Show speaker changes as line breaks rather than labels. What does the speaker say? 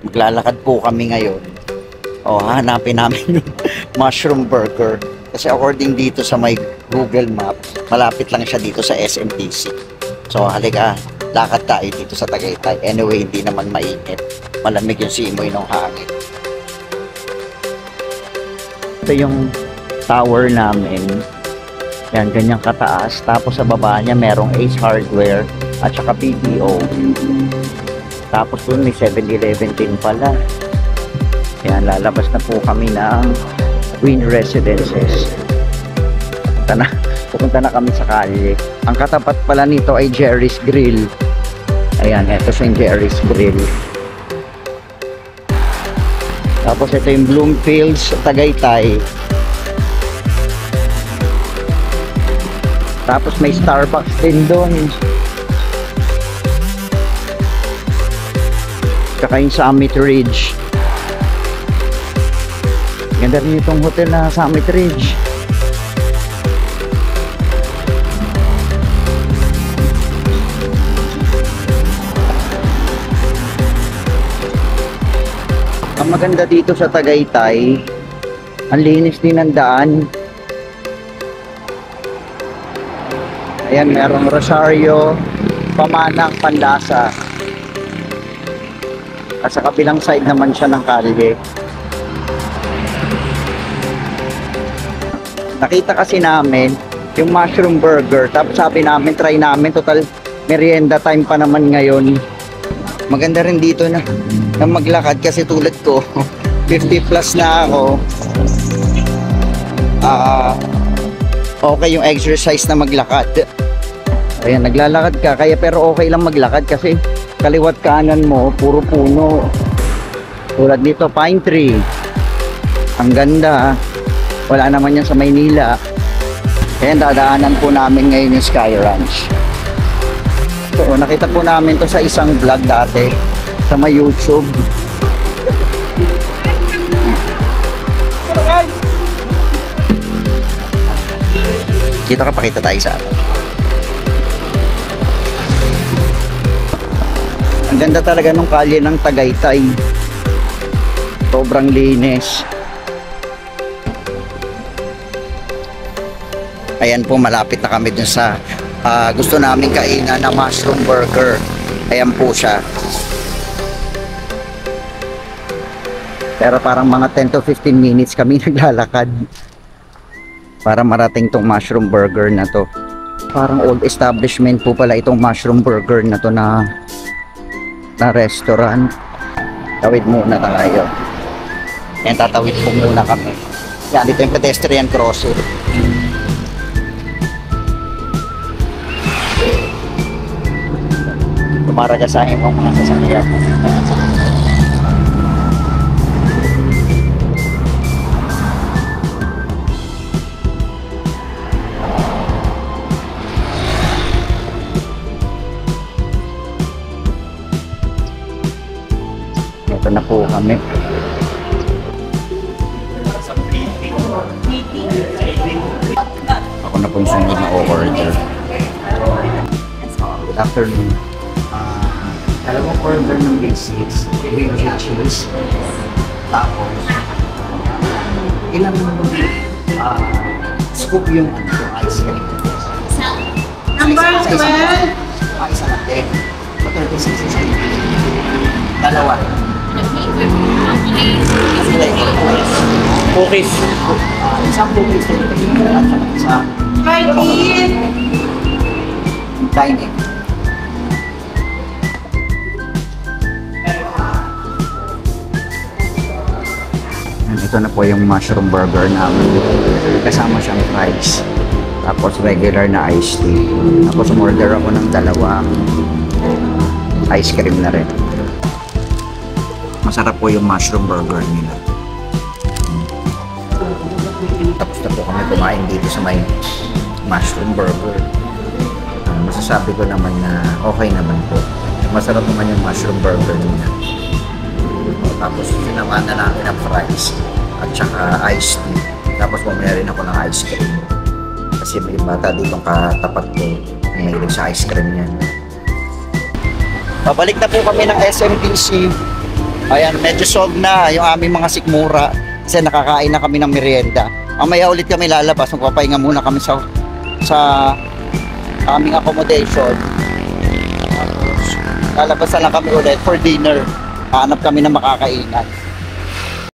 Maglalakad po kami ngayon. O, hanapin namin yung mushroom burger. Kasi according dito sa may Google Maps, malapit lang siya dito sa SMTC. So, halika, lakad tayo dito sa Tagaytay. Anyway, hindi naman mainit. Malamig yung simoy ng hangin. Ito yung tower namin. Yan, ganyang kataas. Tapos sa baba niya, merong Ace Hardware at saka PTO. Tapos dun may 7-Eleven din pala. Yan, lalabas na po kami ng Wynn Residences. Pupunta na kami sa kalye. Ang katapat pala nito ay Jerry's Grill. Ayan, ito siya yung Jerry's Grill. Tapos ito yung Bloomfields Tagaytay. Tapos may Starbucks din doon. Tsaka yung Summit Ridge. Ganda rin itong hotel na Summit Ridge. Ang maganda dito sa Tagaytay, ang linis din ng daan. Ayan, merong Rosario, Pamanang, Pandasa. At sa kabilang side naman siya ng kalye. Nakita kasi namin yung mushroom burger. Tapos sabi namin, try namin. Total, merienda time pa naman ngayon. Maganda rin dito na maglakad kasi tulad ko 50 plus na ako. Okay yung exercise na maglakad. Ayan, naglalakad ka kaya, pero okay lang maglakad kasi kaliwat kanan mo puro puno. Tulad dito, pine tree. Ang ganda. Wala naman yan sa Maynila. Ayan, dadaanan po namin ngayon yung Sky Ranch. So, nakita po namin to sa isang vlog dati sa may YouTube. Dito ka, pakita tayo sa atin. Ang ganda talaga ng kalye ng Tagaytay. Sobrang linis. Ayan po, malapit na kami dun sa gusto namin kainan na mushroom burger. Ayan po siya. Pero parang mga 10 to 15 minutes kami naglalakad para marating tong mushroom burger na to. Parang old establishment po pala itong mushroom burger na to na restaurant. Tawid muna tayo. Ayan, tatawid po muna kami. Yan, dito yung pedestrian crossing. Maragasahin mo mga sasakyan. Ito na po kami. Ako na po yung sunod na order. Good afternoon. Dalawang order ng basics, green cheese, tapos ilang scoop yung ice cream.
Number 12.
Isa lang din. 36 dalawa.
Cookies.
Isang cookies at saka isang
13.
dining. Ito na po yung mushroom burger namin. Kasama siyang fries. Tapos regular na iced tea. Tapos umorder ako ng dalawang ice cream na rin. Masarap po yung mushroom burger nila. Tapos na po kami kumain dito sa may mushroom burger. Masasabi ko naman na okay naman po. Masarap naman yung mushroom burger nila. Tapos sinama na namin ang fries at saka iced tea. Tapos bumili rin ako ng ice cream. Kasi may bata dito katapat ko na mahilig sa ice cream niya. Pabalik na po kami ng SMTC. Ayan, medyo solve na yung aming mga sikmura kasi nakakain na kami ng merienda. Mamaya ulit kami lalabas, magpapahinga muna kami sa aming accommodation. Tapos lalabas na lang kami ulit for dinner. Hanap kami ng makakainan.